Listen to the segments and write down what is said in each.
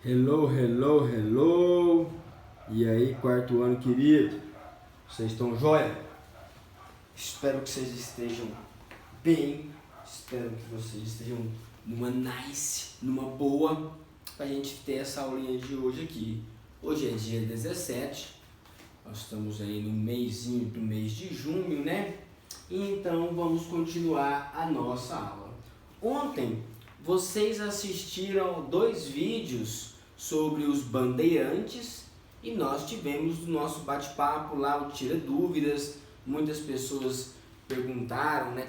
Hello, hello, hello. E aí, quarto ano querido? Vocês estão jóia? Espero que vocês estejam bem. Espero que vocês estejam numa nice, numa boa, pra gente ter essa aulinha de hoje aqui. Hoje é dia 17. Nós estamos aí no mêsinho do mês de junho, né? Então vamos continuar a nossa aula. Ontem vocês assistiram 2 vídeos sobre os bandeirantes e nós tivemos o nosso bate-papo lá, o Tira Dúvidas. Muitas pessoas perguntaram, né?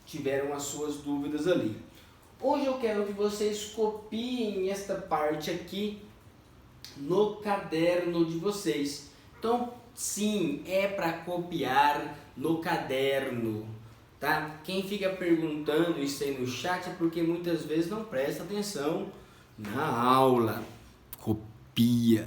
Tiveram as suas dúvidas ali. Hoje eu quero que vocês copiem esta parte aqui no caderno de vocês. Então, sim, é para copiar no caderno, tá? Quem fica perguntando isso aí no chat é porque muitas vezes não presta atenção na aula. Copia,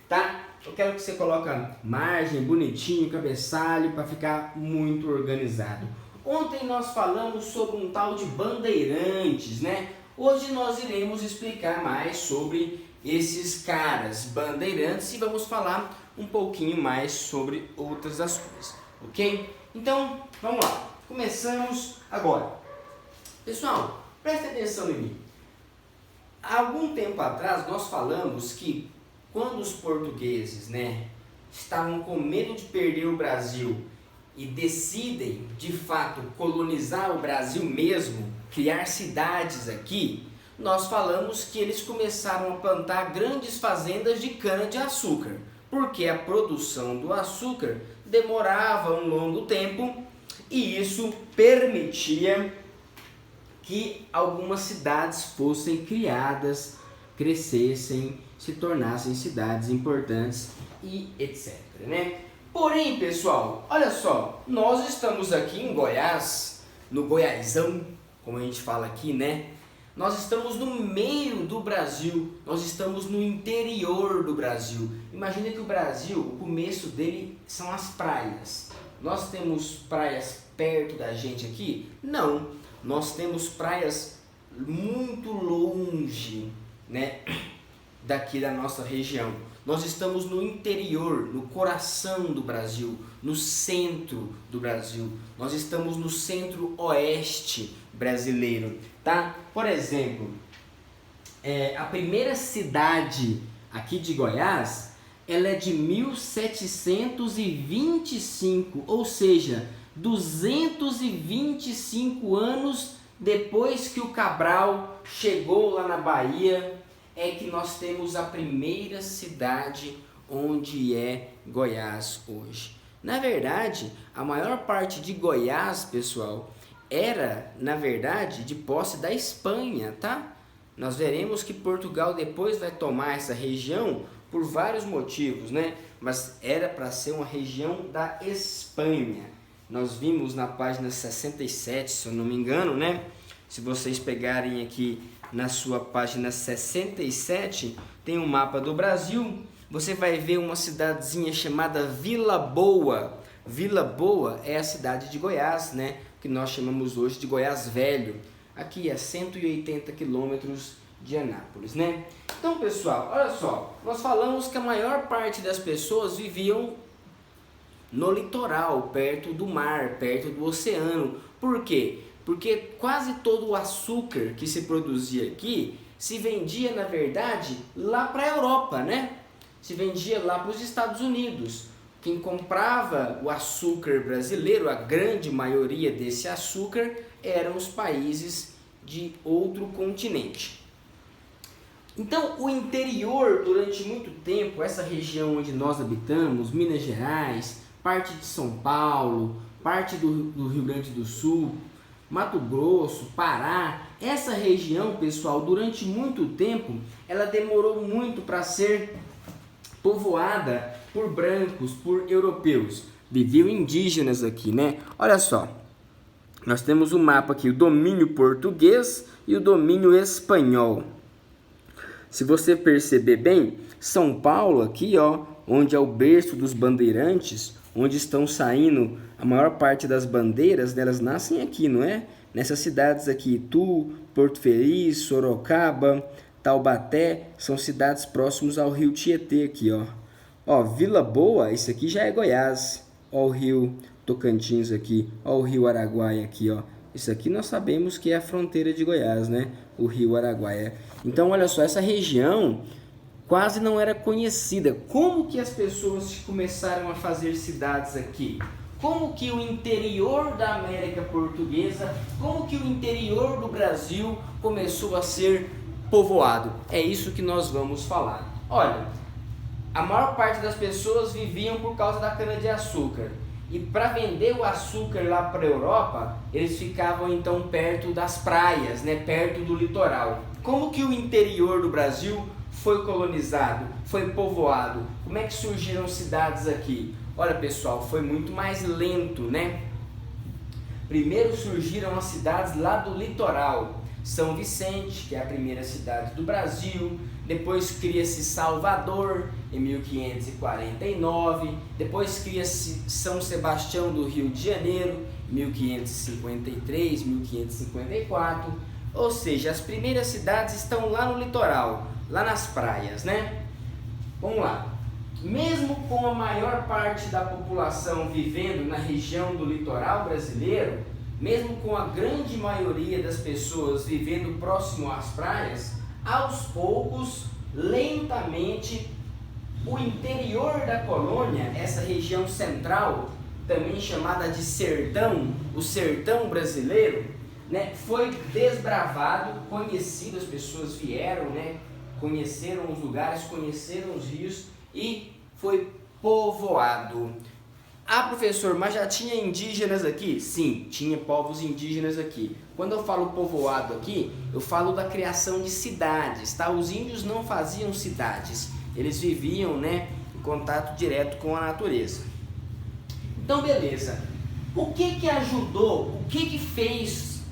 tá? Eu quero que você coloque margem, bonitinho, cabeçalho, para ficar muito organizado. Ontem nós falamos sobre um tal de bandeirantes, né? Hoje nós iremos explicar mais sobre esses caras bandeirantes e vamos falar um pouquinho mais sobre outras ações, ok? Então, vamos lá. Começamos agora. Pessoal, preste atenção em mim. Há algum tempo atrás nós falamos que quando os portugueses, né, estavam com medo de perder o Brasil e decidem, de fato, colonizar o Brasil mesmo, criar cidades aqui, nós falamos que eles começaram a plantar grandes fazendas de cana-de-açúcar, porque a produção do açúcar demorava um longo tempo e isso permitia que algumas cidades fossem criadas, crescessem, se tornassem cidades importantes e etc, né? Porém, pessoal, olha só, nós estamos aqui em Goiás, no Goiásão, como a gente fala aqui, né? Nós estamos no meio do Brasil, nós estamos no interior do Brasil. Imagina que o Brasil, o começo dele são as praias. Nós temos praias perto da gente aqui? Não, nós temos praias muito longe, né, daqui da nossa região. Nós estamos no interior, no coração do Brasil, no centro do Brasil. Nós estamos no centro-oeste brasileiro, tá? Por exemplo, a primeira cidade aqui de Goiás, ela é de 1725, ou seja, 225 anos depois que o Cabral chegou lá na Bahia, é que nós temos a primeira cidade onde é Goiás hoje. Na verdade, a maior parte de Goiás, pessoal, era, na verdade, de posse da Espanha, tá? Nós veremos que Portugal depois vai tomar essa região por vários motivos, né? Mas era para ser uma região da Espanha. Nós vimos na página 67, se eu não me engano, né? Se vocês pegarem aqui na sua página 67, tem um mapa do Brasil. Você vai ver uma cidadezinha chamada Vila Boa. Vila Boa é a cidade de Goiás, né? Que nós chamamos hoje de Goiás Velho. Aqui é 180 quilômetros de Anápolis, né? Então, pessoal, olha só. Nós falamos que a maior parte das pessoas viviam no litoral, perto do mar, perto do oceano. Por quê? Porque quase todo o açúcar que se produzia aqui se vendia, na verdade, lá para a Europa, né? Se vendia lá para os Estados Unidos. Quem comprava o açúcar brasileiro, a grande maioria desse açúcar, eram os países de outro continente. Então, o interior, durante muito tempo, essa região onde nós habitamos, Minas Gerais, parte de São Paulo, parte do Rio Grande do Sul, Mato Grosso, Pará, essa região, pessoal, durante muito tempo, ela demorou muito para ser povoada por brancos, por europeus. Viviam indígenas aqui, né? Olha só, nós temos um mapa aqui, o domínio português e o domínio espanhol. Se você perceber bem, São Paulo aqui, ó, onde é o berço dos bandeirantes, onde estão saindo a maior parte das bandeiras, elas nascem aqui, não é? Nessas cidades aqui, Itu, Porto Feliz, Sorocaba, Taubaté, são cidades próximas ao rio Tietê aqui, ó. Ó, Vila Boa, isso aqui já é Goiás. Ó o rio Tocantins aqui, ó o rio Araguaia aqui, ó. Isso aqui nós sabemos que é a fronteira de Goiás, né? O rio Araguaia. Então, olha só, essa região quase não era conhecida. Como que as pessoas começaram a fazer cidades aqui? Como que o interior da América Portuguesa, como que o interior do Brasil começou a ser povoado? É isso que nós vamos falar. Olha, a maior parte das pessoas viviam por causa da cana-de-açúcar. E para vender o açúcar lá para a Europa, eles ficavam então perto das praias, né, perto do litoral. Como que o interior do Brasil foi colonizado, foi povoado? Como é que surgiram cidades aqui? Olha, pessoal, foi muito mais lento, né? Primeiro surgiram as cidades lá do litoral. São Vicente, que é a primeira cidade do Brasil. Depois cria-se Salvador, em 1549. Depois cria-se São Sebastião do Rio de Janeiro, em 1553, 1554. Ou seja, as primeiras cidades estão lá no litoral, lá nas praias, né? Vamos lá. Mesmo com a maior parte da população vivendo na região do litoral brasileiro, mesmo com a grande maioria das pessoas vivendo próximo às praias, aos poucos, lentamente, o interior da colônia, essa região central, também chamada de sertão, o sertão brasileiro, né, foi desbravado, conhecido, as pessoas vieram, né, conheceram os lugares, conheceram os rios e foi povoado. Ah, professor, mas já tinha indígenas aqui? Sim, tinha povos indígenas aqui. Quando eu falo povoado aqui, eu falo da criação de cidades, tá? Os índios não faziam cidades, eles viviam, né, em contato direto com a natureza. Então, beleza. O que ajudou, o que fez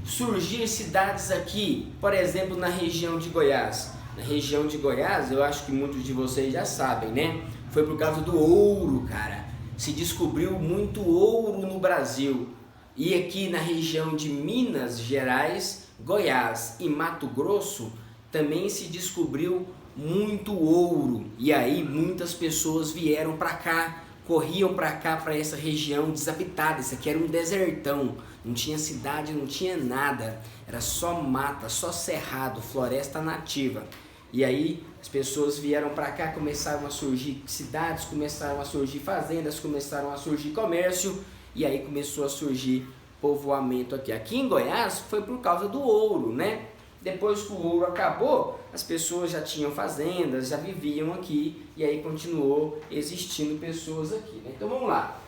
surgir cidades aqui, por exemplo, na região de Goiás? Na região de Goiás, eu acho que muitos de vocês já sabem, né? Foi por causa do ouro, cara. Se descobriu muito ouro no Brasil. E aqui na região de Minas Gerais, Goiás e Mato Grosso, também se descobriu muito ouro. E aí muitas pessoas vieram para cá, corriam para cá, para essa região desabitada. Isso aqui era um desertão. Não tinha cidade, não tinha nada. Era só mata, só cerrado, floresta nativa. E aí as pessoas vieram para cá, começaram a surgir cidades, começaram a surgir fazendas, começaram a surgir comércio, e aí começou a surgir povoamento aqui. Aqui em Goiás foi por causa do ouro, né? Depois que o ouro acabou, as pessoas já tinham fazendas, já viviam aqui, e aí continuou existindo pessoas aqui, né? Então vamos lá.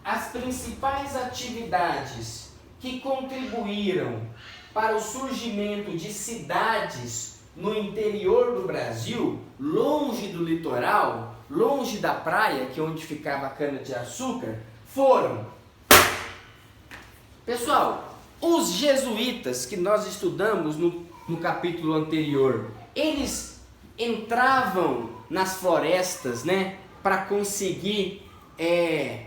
As principais atividades que contribuíram para o surgimento de cidades no interior do Brasil, longe do litoral, longe da praia, que é onde ficava a cana-de-açúcar, foram, pessoal, os jesuítas que nós estudamos no capítulo anterior. Eles entravam nas florestas, né, para conseguir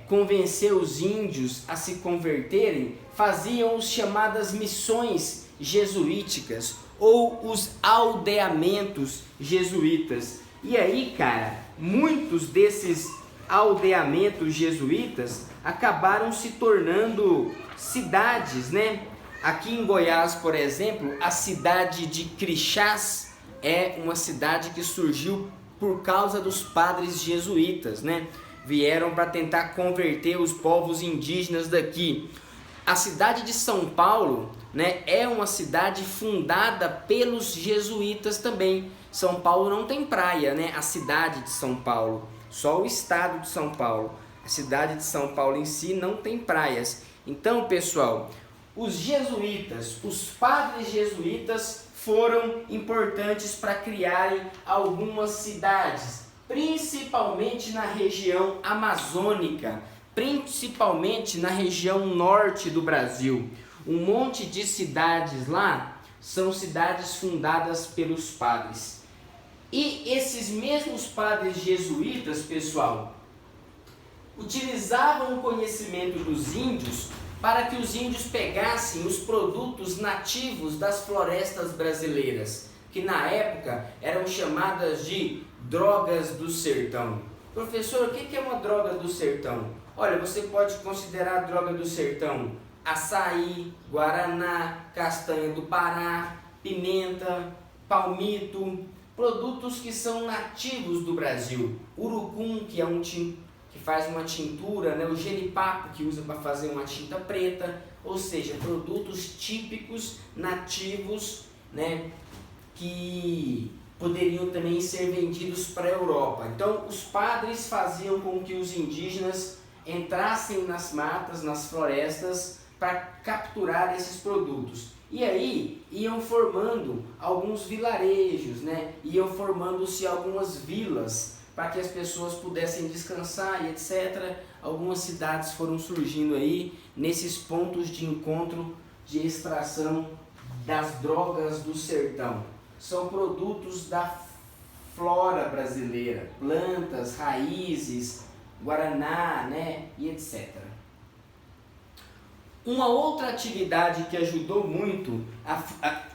convencer os índios a se converterem, faziam as chamadas missões jesuíticas, ou os aldeamentos jesuítas. E aí, cara, muitos desses aldeamentos jesuítas acabaram se tornando cidades, né? Aqui em Goiás, por exemplo, a cidade de Crixás é uma cidade que surgiu por causa dos padres jesuítas, né? Vieram para tentar converter os povos indígenas daqui. A cidade de São Paulo, né, é uma cidade fundada pelos jesuítas também. São Paulo não tem praia, né? A cidade de São Paulo, só o estado de São Paulo. A cidade de São Paulo em si não tem praias. Então, pessoal, os jesuítas, os padres jesuítas foram importantes para criarem algumas cidades, principalmente na região amazônica, principalmente na região norte do Brasil. Um monte de cidades lá são cidades fundadas pelos padres. E esses mesmos padres jesuítas, pessoal, utilizavam o conhecimento dos índios para que os índios pegassem os produtos nativos das florestas brasileiras, que na época eram chamadas de drogas do sertão. Professor, o que é uma droga do sertão? Olha, você pode considerar a droga do sertão açaí, guaraná, castanha do Pará, pimenta, palmito, produtos que são nativos do Brasil. Urucum, que faz uma tintura, né? O jenipapo, que usa para fazer uma tinta preta, ou seja, produtos típicos, nativos, né? Que poderiam também ser vendidos para a Europa. Então, os padres faziam com que os indígenas entrassem nas matas, nas florestas, para capturar esses produtos. E aí iam formando alguns vilarejos, né? Iam formando-se algumas vilas para que as pessoas pudessem descansar e etc. Algumas cidades foram surgindo aí nesses pontos de encontro de extração das drogas do sertão. São produtos da flora brasileira, plantas, raízes, guaraná, né? E etc. Uma outra atividade que ajudou muito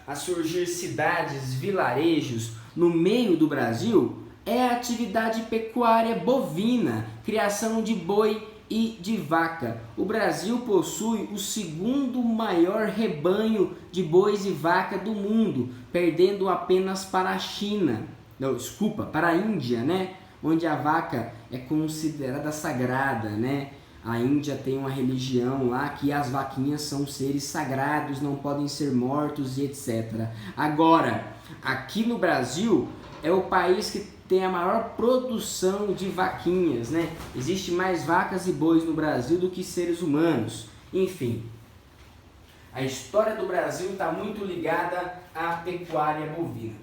a surgir cidades, vilarejos no meio do Brasil é a atividade pecuária bovina, criação de boi e de vaca. O Brasil possui o segundo maior rebanho de bois e vaca do mundo, perdendo apenas para a China. Não, desculpa, para a Índia, né? Onde a vaca é considerada sagrada, né? A Índia tem uma religião lá que as vaquinhas são seres sagrados, não podem ser mortos e etc. Agora, aqui no Brasil é o país que tem a maior produção de vaquinhas, né? Existe mais vacas e bois no Brasil do que seres humanos. Enfim, a história do Brasil está muito ligada à pecuária bovina.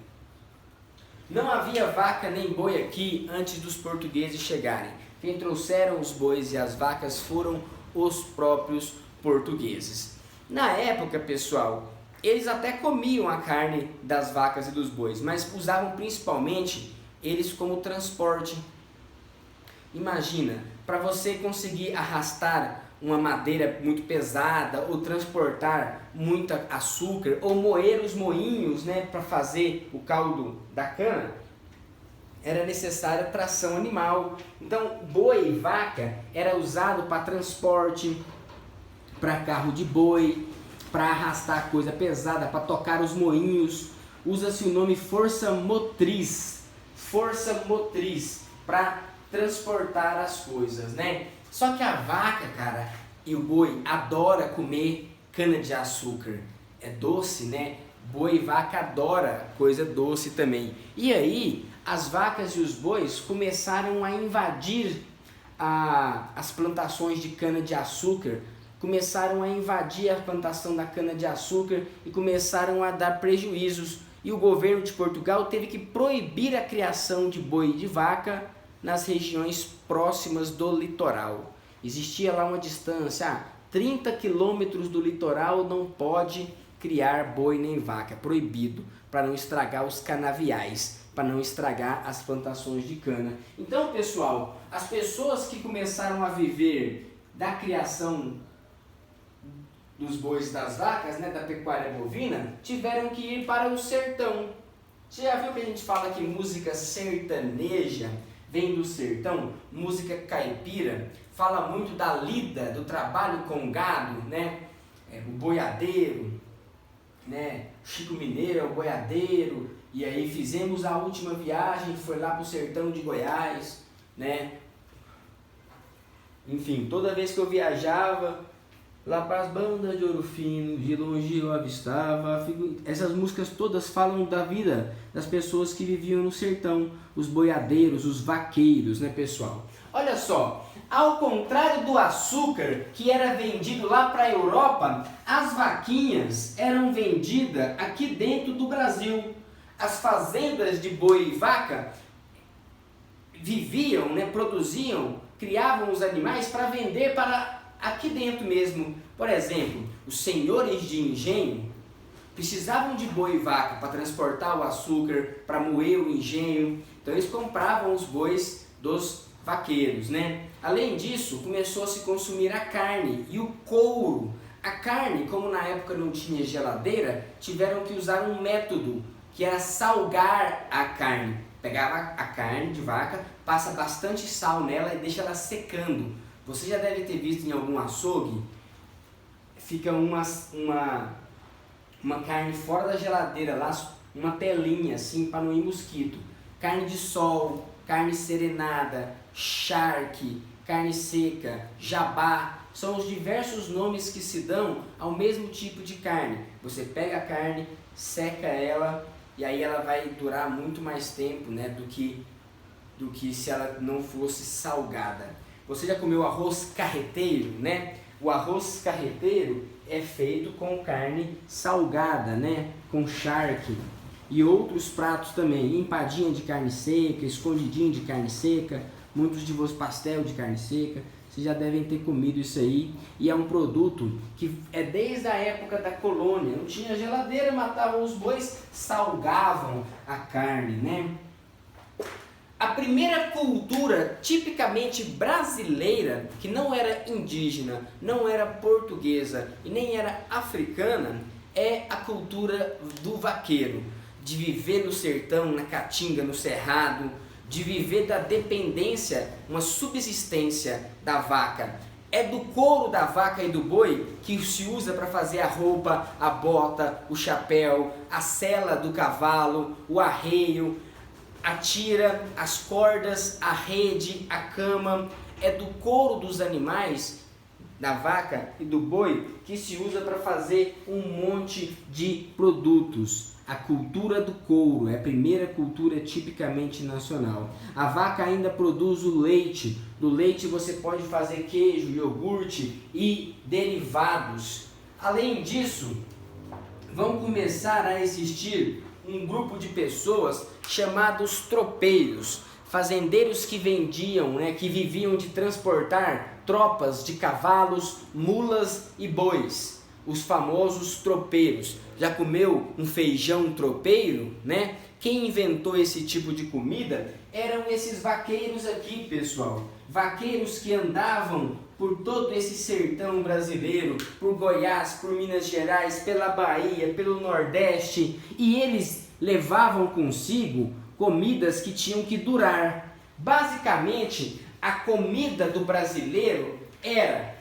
Não havia vaca nem boi aqui antes dos portugueses chegarem. Quem trouxeram os bois e as vacas foram os próprios portugueses. Na época, pessoal, eles até comiam a carne das vacas e dos bois, mas usavam principalmente eles como transporte. Imagina, para você conseguir arrastar uma madeira muito pesada ou transportar muito açúcar ou moer os moinhos, né, para fazer o caldo da cana, era necessária tração animal. Então, boi e vaca era usado para transporte, para carro de boi, para arrastar coisa pesada, para tocar os moinhos. Usa-se o nome força motriz para transportar as coisas, né? Só que a vaca, cara, e o boi adora comer cana de açúcar. É doce, né? Boi e vaca adora coisa doce também. E aí as vacas e os bois começaram a invadir as plantações de cana-de-açúcar, começaram a invadir a plantação da cana-de-açúcar e começaram a dar prejuízos. E o governo de Portugal teve que proibir a criação de boi e de vaca nas regiões próximas do litoral. Existia lá uma distância, 30 quilômetros do litoral não pode criar boi nem vaca, proibido, para não estragar os canaviais, para não estragar as plantações de cana. Então, pessoal, as pessoas que começaram a viver da criação dos bois e das vacas, né, da pecuária bovina, tiveram que ir para o sertão. Você já viu que a gente fala que música sertaneja vem do sertão? Música caipira fala muito da lida, do trabalho com gado, né? O boiadeiro, né? Chico Mineiro é o boiadeiro. E aí fizemos a última viagem, que foi lá para o sertão de Goiás, né? Enfim, toda vez que eu viajava lá para as bandas de Ouro Fino, de longe eu avistava. Essas músicas todas falam da vida das pessoas que viviam no sertão, os boiadeiros, os vaqueiros, né, pessoal? Olha só, ao contrário do açúcar que era vendido lá para a Europa, as vaquinhas eram vendidas aqui dentro do Brasil. As fazendas de boi e vaca viviam, né, produziam, criavam os animais para vender para aqui dentro mesmo. Por exemplo, os senhores de engenho precisavam de boi e vaca para transportar o açúcar, para moer o engenho. Então eles compravam os bois dos vaqueiros, né? Além disso, começou a se consumir a carne e o couro. A carne, como na época não tinha geladeira, tiveram que usar um método que era salgar a carne. Pegava a carne de vaca, passa bastante sal nela e deixa ela secando. Você já deve ter visto em algum açougue, fica uma carne fora da geladeira lá, uma telinha assim para não ir mosquito. Carne de sol, carne serenada, charque, carne seca, jabá, são os diversos nomes que se dão ao mesmo tipo de carne. Você pega a carne, seca ela e aí ela vai durar muito mais tempo, né, do que se ela não fosse salgada. Você já comeu arroz carreteiro, né? O arroz carreteiro é feito com carne salgada, né, com charque. E outros pratos também, empadinha de carne seca, escondidinho de carne seca, muitos de vocês pastel de carne seca, vocês já devem ter comido isso aí. E é um produto que é desde a época da colônia, não tinha geladeira, matavam os bois, salgavam a carne, né? A primeira cultura tipicamente brasileira, que não era indígena, não era portuguesa e nem era africana, é a cultura do vaqueiro. De viver no sertão, na caatinga, no cerrado, de viver da dependência, uma subsistência da vaca. É do couro da vaca e do boi que se usa para fazer a roupa, a bota, o chapéu, a sela do cavalo, o arreio, a tira, as cordas, a rede, a cama. É do couro dos animais, da vaca e do boi, que se usa para fazer um monte de produtos. A cultura do couro é a primeira cultura tipicamente nacional. A vaca ainda produz o leite. Do leite você pode fazer queijo, iogurte e derivados. Além disso, vão começar a existir um grupo de pessoas chamados tropeiros, fazendeiros que vendiam, que viviam de transportar tropas de cavalos, mulas e bois, os famosos tropeiros. Já comeu um feijão tropeiro, né? Quem inventou esse tipo de comida eram esses vaqueiros aqui, pessoal. Vaqueiros que andavam por todo esse sertão brasileiro, por Goiás, por Minas Gerais, pela Bahia, pelo Nordeste, e eles levavam consigo comidas que tinham que durar. Basicamente, a comida do brasileiro era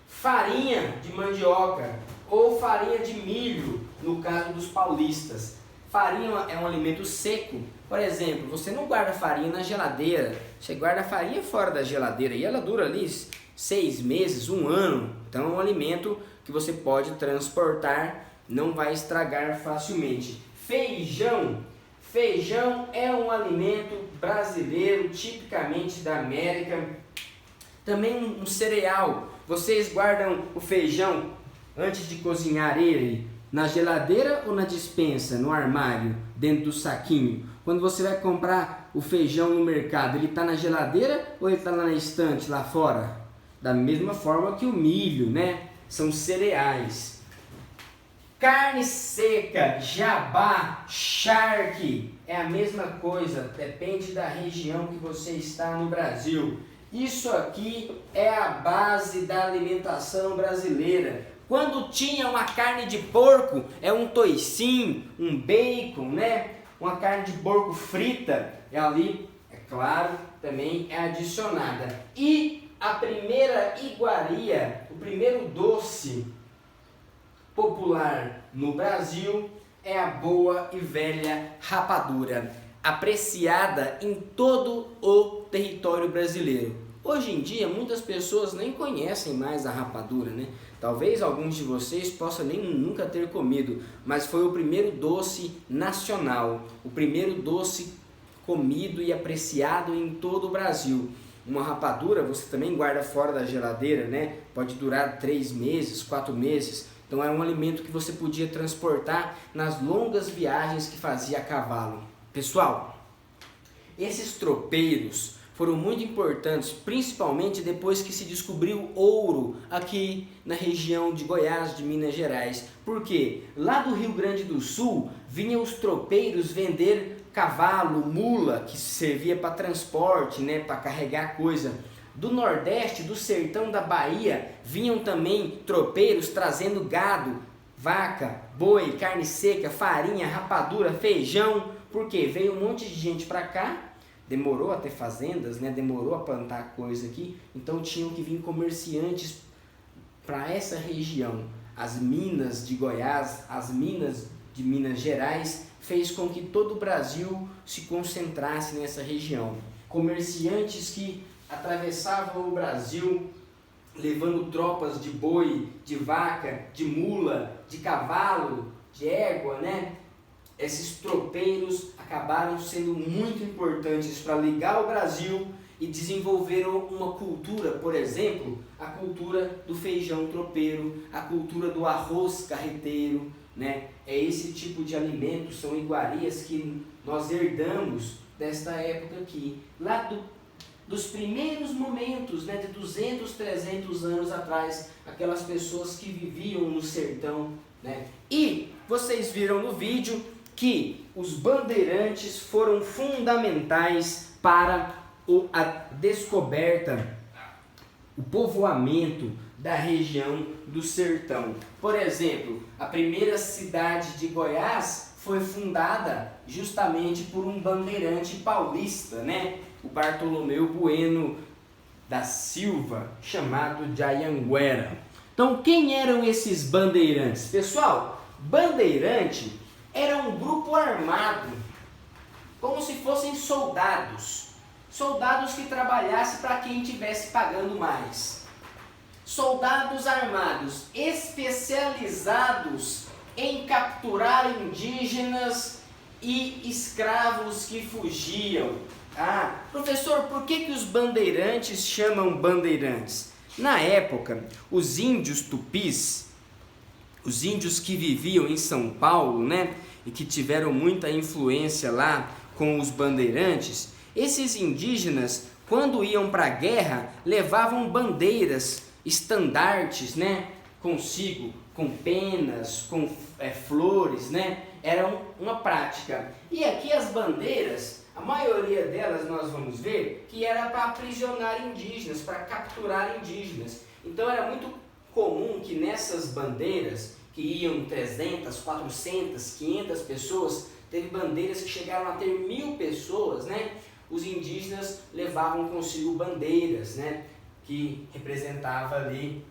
farinha de mandioca ou farinha de milho, no caso dos paulistas. Farinha é um alimento seco. Por exemplo, você não guarda farinha na geladeira, você guarda a farinha fora da geladeira e ela dura ali 6 meses, 1 ano. Então é um alimento que você pode transportar, não vai estragar facilmente. Feijão é um alimento brasileiro, tipicamente da América. Também um cereal. Vocês guardam o feijão antes de cozinhar ele na geladeira ou na despensa, no armário, dentro do saquinho? Quando você vai comprar o feijão no mercado, ele está na geladeira ou ele está lá na estante, lá fora? Da mesma forma que o milho, né? São cereais. Carne seca, jabá, charque, é a mesma coisa, depende da região que você está no Brasil. Isso aqui é a base da alimentação brasileira. Quando tinha uma carne de porco, é um toicinho, um bacon, né? Uma carne de porco frita, ali, é claro, também é adicionada. E a primeira iguaria, o primeiro doce popular no Brasil é a boa e velha rapadura, apreciada em todo o território brasileiro. Hoje em dia, muitas pessoas nem conhecem mais a rapadura, né? Talvez alguns de vocês possam nem nunca ter comido, mas foi o primeiro doce nacional, o primeiro doce comido e apreciado em todo o Brasil. Uma rapadura você também guarda fora da geladeira, né? Pode durar 3 meses, 4 meses. Então era um alimento que você podia transportar nas longas viagens que fazia a cavalo. Pessoal, esses tropeiros foram muito importantes, principalmente depois que se descobriu ouro aqui na região de Goiás, de Minas Gerais. Porque lá do Rio Grande do Sul vinham os tropeiros vender cavalo, mula, que servia para transporte, né, para carregar coisa. Do Nordeste, do sertão da Bahia, vinham também tropeiros trazendo gado, vaca, boi, carne seca, farinha, rapadura, feijão. Porque veio um monte de gente para cá. Demorou a ter fazendas, né? Demorou a plantar coisa aqui, então tinham que vir comerciantes para essa região. As minas de Goiás, as minas de Minas Gerais, fez com que todo o Brasil se concentrasse nessa região. Comerciantes que atravessavam o Brasil levando tropas de boi, de vaca, de mula, de cavalo, de égua, né? Esses tropeiros acabaram sendo muito importantes para ligar o Brasil e desenvolveram uma cultura, por exemplo, a cultura do feijão tropeiro, a cultura do arroz carreteiro, né? É esse tipo de alimento, são iguarias que nós herdamos desta época aqui, lá dos primeiros momentos, né, de 200, 300 anos atrás, aquelas pessoas que viviam no sertão, né? E vocês viram no vídeo que os bandeirantes foram fundamentais para a descoberta, o povoamento da região do sertão. Por exemplo, a primeira cidade de Goiás foi fundada justamente por um bandeirante paulista, né? O Bartolomeu Bueno da Silva, chamado de Anhanguera. Então, quem eram esses bandeirantes? Pessoal, bandeirante era um grupo armado, como se fossem soldados. Soldados que trabalhassem para quem estivesse pagando mais. Soldados armados, especializados em capturar indígenas e escravos que fugiam. Ah, professor, por que os bandeirantes chamam bandeirantes? Na época, os índios tupis, os índios que viviam em São Paulo, né, e que tiveram muita influência lá com os bandeirantes, esses indígenas, quando iam para a guerra, levavam bandeiras, estandartes, né, consigo, com penas, com flores, né, era uma prática. E aqui as bandeiras, a maioria delas nós vamos ver que era para aprisionar indígenas, para capturar indígenas. Então era muito comum que nessas bandeiras, que iam 300, 400, 500 pessoas, teve bandeiras que chegaram a ter 1000 pessoas, né? Os indígenas levavam consigo bandeiras, né? Que representava ali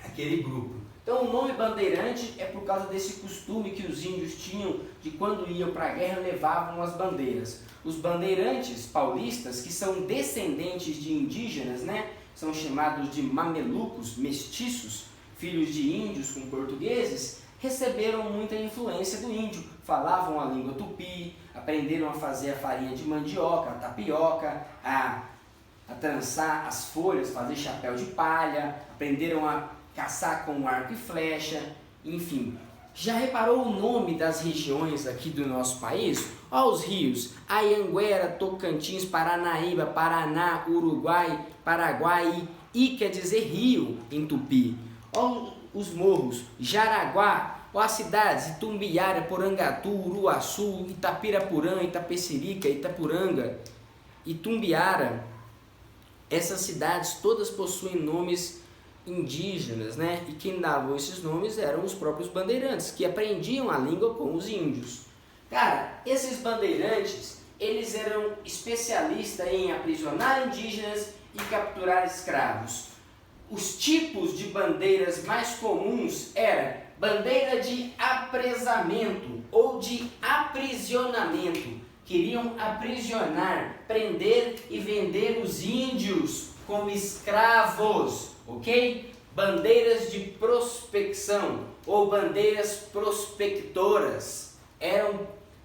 aquele grupo. Então o nome bandeirante é por causa desse costume que os índios tinham de quando iam para a guerra levavam as bandeiras. Os bandeirantes paulistas, que são descendentes de indígenas, né? São chamados de mamelucos, mestiços, filhos de índios com portugueses, receberam muita influência do índio. Falavam a língua tupi, aprenderam a fazer a farinha de mandioca, a tapioca, a trançar as folhas, fazer chapéu de palha, aprenderam a caçar com arco e flecha, enfim. Já reparou o nome das regiões aqui do nosso país? Olha os rios: Anhanguera, Tocantins, Paranaíba, Paraná, Uruguai, Paraguai, e quer dizer rio em tupi. Olha os morros: Jaraguá. Olha as cidades: Itumbiara, Porangatu, Uruaçu, Itapirapurã, Itapecerica, Itapuranga, Itumbiara. Essas cidades todas possuem nomes indígenas, né? E quem davam esses nomes eram os próprios bandeirantes, que aprendiam a língua com os índios. Cara, esses bandeirantes, eles eram especialistas em aprisionar indígenas e capturar escravos. Os tipos de bandeiras mais comuns eram bandeira de apresamento ou de aprisionamento. Queriam aprisionar, prender e vender os índios como escravos, ok? Bandeiras de prospecção ou bandeiras prospectoras. Eram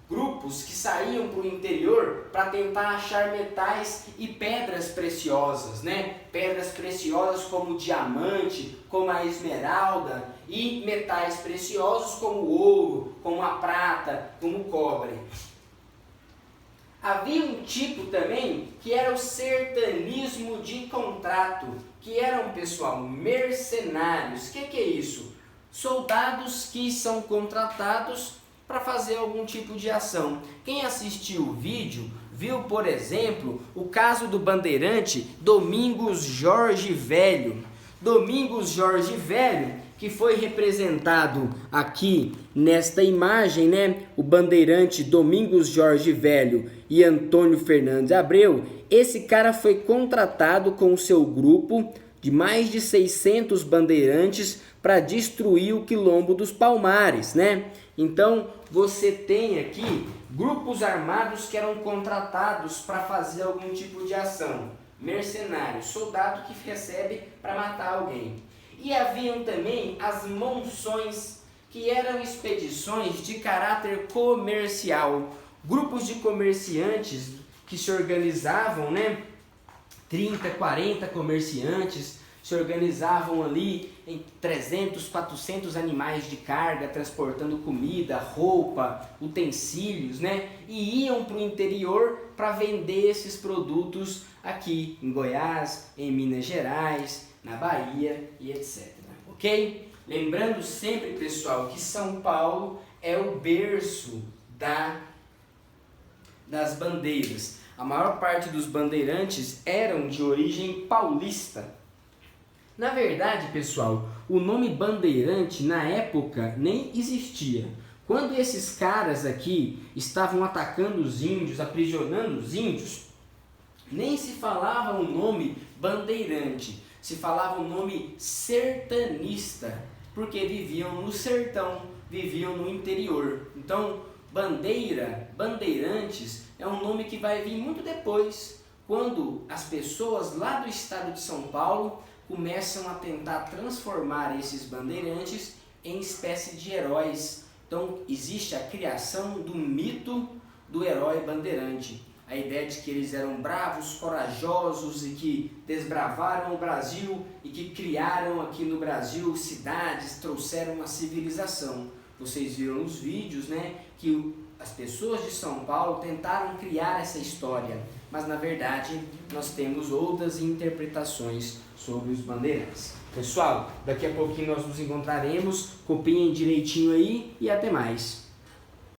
grupos que saíam para o interior para tentar achar metais e pedras preciosas, né? Pedras preciosas como o diamante, como a esmeralda, e metais preciosos como o ouro, como a prata, como o cobre. Havia um tipo também que era o sertanismo de contrato, que eram, pessoal, mercenários. O que é isso? Soldados que são contratados para fazer algum tipo de ação. Quem assistiu o vídeo viu, por exemplo, o caso do bandeirante Domingos Jorge Velho. Domingos Jorge Velho, que foi representado aqui nesta imagem, né? O bandeirante Domingos Jorge Velho e Antônio Fernandes Abreu. Esse cara foi contratado com o seu grupo de mais de 600 bandeirantes para destruir o Quilombo dos Palmares, né? Então, você tem aqui grupos armados que eram contratados para fazer algum tipo de ação. Mercenário, soldado que recebe para matar alguém. E haviam também as monções, que eram expedições de caráter comercial. Grupos de comerciantes que se organizavam, né? 30, 40 comerciantes se organizavam ali em 300, 400 animais de carga, transportando comida, roupa, utensílios, né? E iam para o interior para vender esses produtos aqui em Goiás, em Minas Gerais, na Bahia e etc. Ok? Lembrando sempre, pessoal, que São Paulo é o berço das bandeiras. A maior parte dos bandeirantes eram de origem paulista. Na verdade, pessoal, o nome bandeirante na época nem existia. Quando esses caras aqui estavam atacando os índios, aprisionando os índios, nem se falava o nome bandeirante, se falava o nome sertanista, porque viviam no sertão, viviam no interior. Então, bandeira, bandeirantes, é um nome que vai vir muito depois, quando as pessoas lá do estado de São Paulo começam a tentar transformar esses bandeirantes em espécie de heróis. Então, existe a criação do mito do herói bandeirante. A ideia de que eles eram bravos, corajosos e que desbravaram o Brasil e que criaram aqui no Brasil cidades, trouxeram a civilização. Vocês viram nos vídeos, né, que as pessoas de São Paulo tentaram criar essa história, mas na verdade nós temos outras interpretações sobre os bandeirantes. Pessoal, daqui a pouquinho nós nos encontraremos, copiem direitinho aí e até mais.